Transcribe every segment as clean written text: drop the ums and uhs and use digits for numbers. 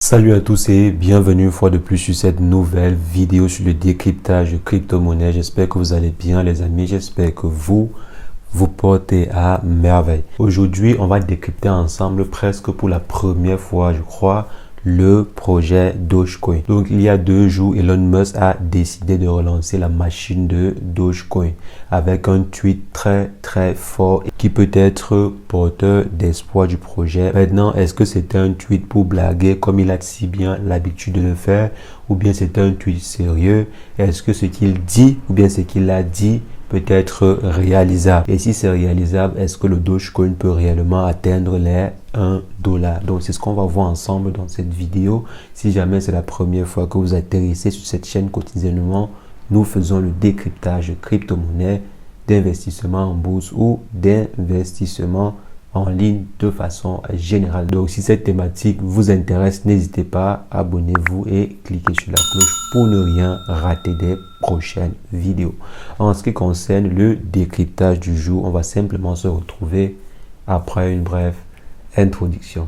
Salut à tous et bienvenue une fois de plus sur cette nouvelle vidéo sur le décryptage de crypto-monnaie. J'espère que vous allez bien les amis, j'espère que vous portez à merveille. Aujourd'hui, on va décrypter ensemble presque pour la première fois, je crois, le projet Dogecoin. Donc, il y a 2 jours, Elon Musk a décidé de relancer la machine de Dogecoin avec un tweet très fort qui peut être porteur d'espoir du projet. Maintenant, est-ce que c'était un tweet pour blaguer comme il a si bien l'habitude de le faire ou bien c'était un tweet sérieux? Est-ce que ce qu'il dit ou bien ce qu'il a dit peut être réalisable? Et si c'est réalisable, est-ce que le Dogecoin peut réellement atteindre les $1? Donc c'est ce qu'on va voir ensemble dans cette vidéo. Si jamais c'est la première fois que vous atterrissez sur cette chaîne quotidiennement, nous faisons le décryptage de crypto-monnaie, d'investissement en bourse ou d'investissement en ligne de façon générale. Donc si cette thématique vous intéresse, n'hésitez pas, abonnez-vous et cliquez sur la cloche pour ne rien rater des prochaines vidéos. En ce qui concerne le décryptage du jour, on va simplement se retrouver après une brève introduction.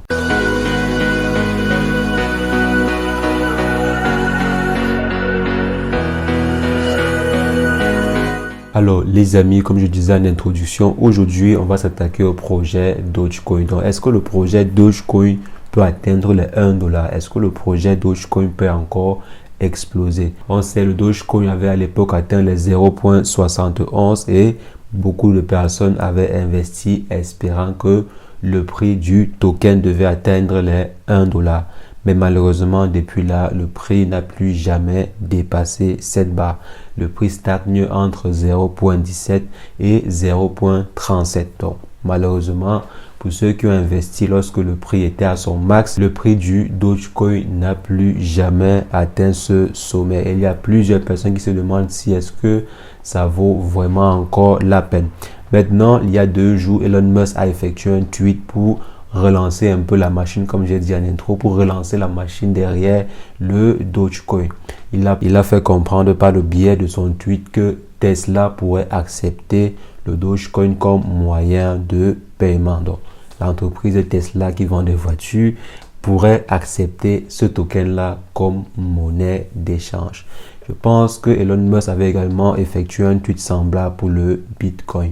Alors les amis, comme je disais en introduction, aujourd'hui on va s'attaquer au projet Dogecoin. Donc est-ce que le projet Dogecoin peut atteindre les $1? Est-ce que le projet Dogecoin peut encore exploser? On sait le Dogecoin avait à l'époque atteint les 0,71 et beaucoup de personnes avaient investi espérant que le prix du token devait atteindre les $1. Mais malheureusement, depuis là, le prix n'a plus jamais dépassé cette barre. Le prix stagne entre 0,17 et 0,37. Donc, malheureusement, pour ceux qui ont investi lorsque le prix était à son max, le prix du Dogecoin n'a plus jamais atteint ce sommet. Et il y a plusieurs personnes qui se demandent si est-ce que ça vaut vraiment encore la peine. Maintenant, il y a 2 jours, Elon Musk a effectué un tweet pour relancer un peu la machine, comme j'ai dit en intro, pour relancer la machine derrière le Dogecoin. Il a fait comprendre par le biais de son tweet que Tesla pourrait accepter le Dogecoin comme moyen de paiement. Donc, l'entreprise Tesla qui vend des voitures pourrait accepter ce token-là comme monnaie d'échange. Je pense que Elon Musk avait également effectué un tweet semblable pour le Bitcoin.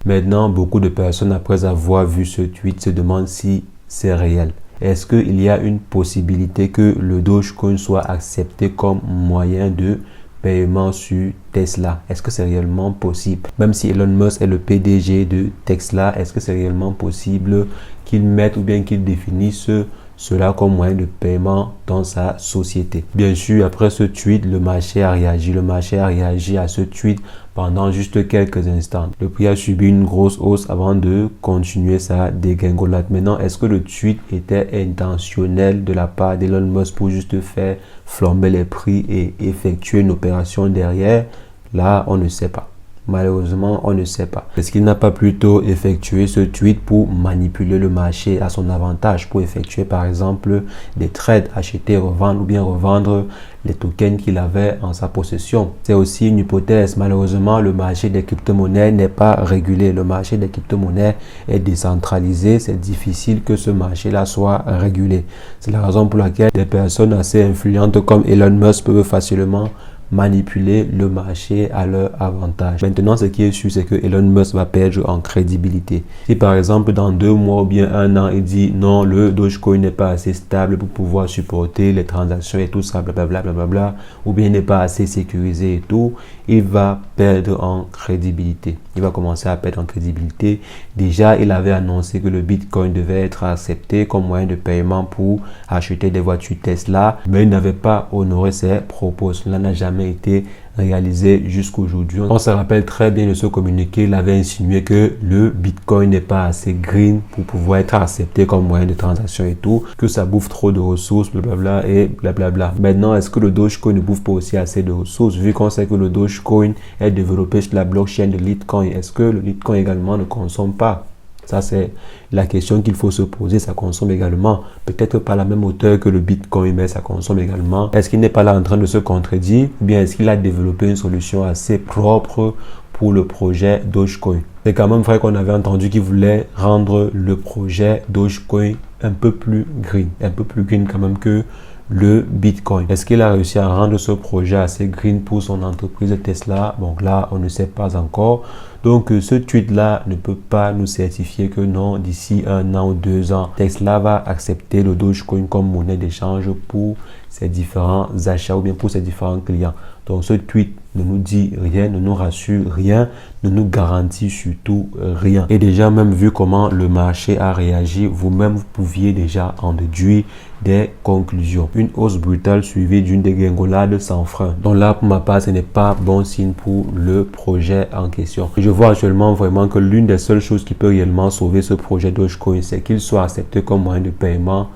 Maintenant, beaucoup de personnes, après avoir vu ce tweet, se demandent si c'est réel. Est-ce qu'il y a une possibilité que le Dogecoin soit accepté comme moyen de paiement sur Tesla? Est-ce que c'est réellement possible? Même si Elon Musk est le PDG de Tesla, est-ce que c'est réellement possible qu'il mette ou bien qu'il définisse cela comme moyen de paiement dans sa société? Bien sûr, après ce tweet, le marché a réagi. Le marché a réagi à ce tweet pendant juste quelques instants. Le prix a subi une grosse hausse avant de continuer sa dégringolade. Maintenant, est-ce que le tweet était intentionnel de la part d'Elon Musk pour juste faire flamber les prix et effectuer une opération derrière? Là, on ne sait pas. Malheureusement, on ne sait pas. Est-ce qu'il n'a pas plutôt effectué ce tweet pour manipuler le marché à son avantage, pour effectuer par exemple des trades, acheter, revendre ou bien revendre les tokens qu'il avait en sa possession? C'est aussi une hypothèse. Malheureusement, le marché des crypto-monnaies n'est pas régulé. Le marché des crypto-monnaies est décentralisé. C'est difficile que ce marché-là soit régulé. C'est la raison pour laquelle des personnes assez influentes comme Elon Musk peuvent facilement manipuler le marché à leur avantage. Maintenant, ce qui est sûr, c'est que Elon Musk va perdre en crédibilité. Si par exemple, dans 2 mois ou bien 1 an, il dit non, le Dogecoin n'est pas assez stable pour pouvoir supporter les transactions et tout ça, blablabla, ou bien n'est pas assez sécurisé et tout, il va perdre en crédibilité. Il va commencer à perdre en crédibilité. Déjà, il avait annoncé que le Bitcoin devait être accepté comme moyen de paiement pour acheter des voitures Tesla, mais il n'avait pas honoré ses propos. Cela n'a jamais été réalisé jusqu'aujourd'hui. On se rappelle très bien de ce communiqué. Il avait insinué que le Bitcoin n'est pas assez green pour pouvoir être accepté comme moyen de transaction et tout, que ça bouffe trop de ressources, blablabla et blablabla. Maintenant, est-ce que le Dogecoin ne bouffe pas aussi assez de ressources, vu qu'on sait que le Dogecoin est développé sur la blockchain de Litecoin? Est-ce que le Litecoin également ne consomme pas? Ça, c'est la question qu'il faut se poser. Ça consomme également, peut-être pas la même hauteur que le Bitcoin, mais ça consomme également. Est-ce qu'il n'est pas là en train de se contredire? Ou bien est-ce qu'il a développé une solution assez propre pour le projet Dogecoin? C'est quand même vrai qu'on avait entendu qu'il voulait rendre le projet Dogecoin un peu plus green quand même que le Bitcoin. Est-ce qu'il a réussi à rendre ce projet assez green pour son entreprise Tesla? Bon, là, on ne sait pas encore. Donc, ce tweet-là ne peut pas nous certifier que non, d'ici 1 an ou 2 ans, Tesla va accepter le Dogecoin comme monnaie d'échange pour ses différents achats ou bien pour ses différents clients. Donc, ce tweet ne nous dit rien, ne nous rassure rien, ne nous garantit surtout rien. Et déjà, même vu comment le marché a réagi, vous-même, vous pouviez déjà en déduire des conclusions. Une hausse brutale suivie d'une dégringolade sans frein. Donc là, pour ma part, ce n'est pas bon signe pour le projet en question. Je vois actuellement vraiment que l'une des seules choses qui peut réellement sauver ce projet Dogecoin, c'est qu'il soit accepté comme moyen de paiement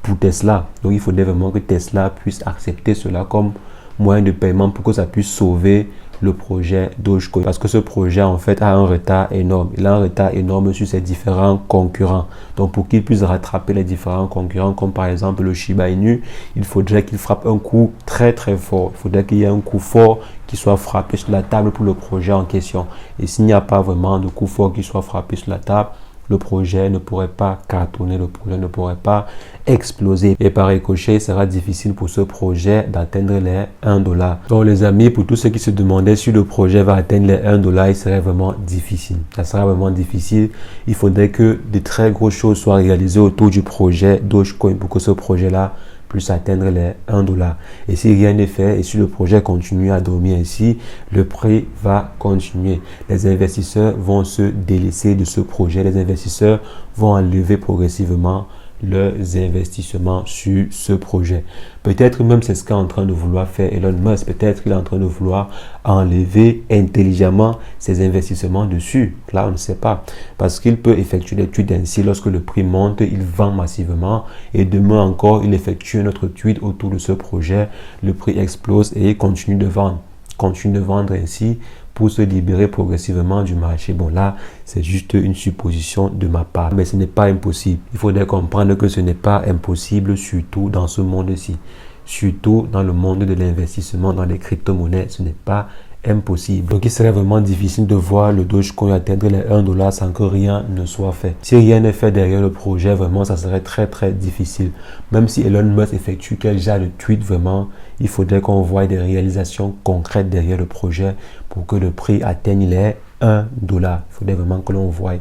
pour Tesla. Donc il faudrait vraiment que Tesla puisse accepter cela comme moyen de paiement pour que ça puisse sauver le projet Dogecoin. Parce que ce projet, en fait, a un retard énorme. Il a un retard énorme sur ses différents concurrents. Donc, pour qu'il puisse rattraper les différents concurrents, comme par exemple le Shiba Inu, il faudrait qu'il frappe un coup très très fort. Il faudrait qu'il y ait un coup fort qui soit frappé sur la table pour le projet en question. Et s'il n'y a pas vraiment de coup fort qui soit frappé sur la table, le projet ne pourrait pas cartonner, le projet ne pourrait pas exploser. Et par ricochet, il sera difficile pour ce projet d'atteindre les 1 $. Donc les amis, pour tous ceux qui se demandaient si le projet va atteindre les 1 $, il serait vraiment difficile. Ça sera vraiment difficile. Il faudrait que de très grosses choses soient réalisées autour du projet Dogecoin pour que ce projet-là puisse atteindre les 1 $. Et si rien n'est fait et si le projet continue à dormir ainsi, le prix va continuer. Les investisseurs vont se délaisser de ce projet. Les investisseurs vont enlever progressivement leurs investissements sur ce projet. Peut-être même c'est ce qu'est en train de vouloir faire Elon Musk. Peut-être qu'il est en train de vouloir enlever intelligemment ses investissements dessus. Là, on ne sait pas. Parce qu'il peut effectuer des tweets ainsi. Lorsque le prix monte, il vend massivement. Et demain encore, il effectue un autre tweet autour de ce projet. Le prix explose et il continue de vendre. Continue de vendre ainsi pour se libérer progressivement du marché. Bon, là, c'est juste une supposition de ma part, mais ce n'est pas impossible. Il faudrait comprendre que ce n'est pas impossible, surtout dans ce monde-ci. Surtout dans le monde de l'investissement dans les crypto-monnaies, ce n'est pas impossible. Donc, il serait vraiment difficile de voir le Dogecoin atteindre les 1 $ sans que rien ne soit fait. Si rien n'est fait derrière le projet, vraiment, ça serait très, très difficile. Même si Elon Musk effectue quel genre de tweet, vraiment, il faudrait qu'on voie des réalisations concrètes derrière le projet pour que le prix atteigne les 1 $. Il faudrait vraiment que l'on voie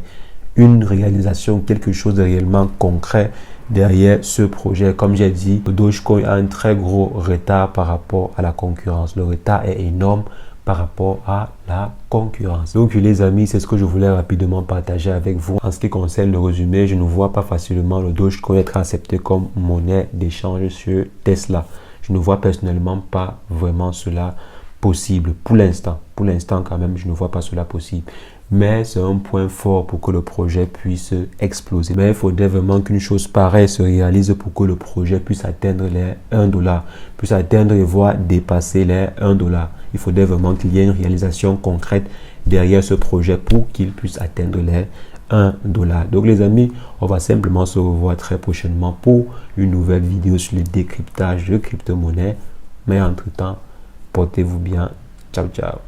une réalisation, quelque chose de réellement concret derrière ce projet. Comme j'ai dit, le Dogecoin a un très gros retard par rapport à la concurrence. Le retard est énorme par rapport à la concurrence. Donc les amis, c'est ce que je voulais rapidement partager avec vous. En ce qui concerne le résumé, je ne vois pas facilement le Dogecoin être accepté comme monnaie d'échange sur Tesla. Je ne vois personnellement pas vraiment cela possible pour l'instant. Pour l'instant quand même, je ne vois pas cela possible. Mais c'est un point fort pour que le projet puisse exploser. Mais il faudrait vraiment qu'une chose pareille se réalise pour que le projet puisse atteindre les 1 $, puisse atteindre et voire dépasser les 1 $. Il faudrait vraiment qu'il y ait une réalisation concrète derrière ce projet pour qu'il puisse atteindre les 1 $. Donc les amis, on va simplement se revoir très prochainement pour une nouvelle vidéo sur le décryptage de crypto-monnaies. Mais entre-temps, portez-vous bien. Ciao, ciao.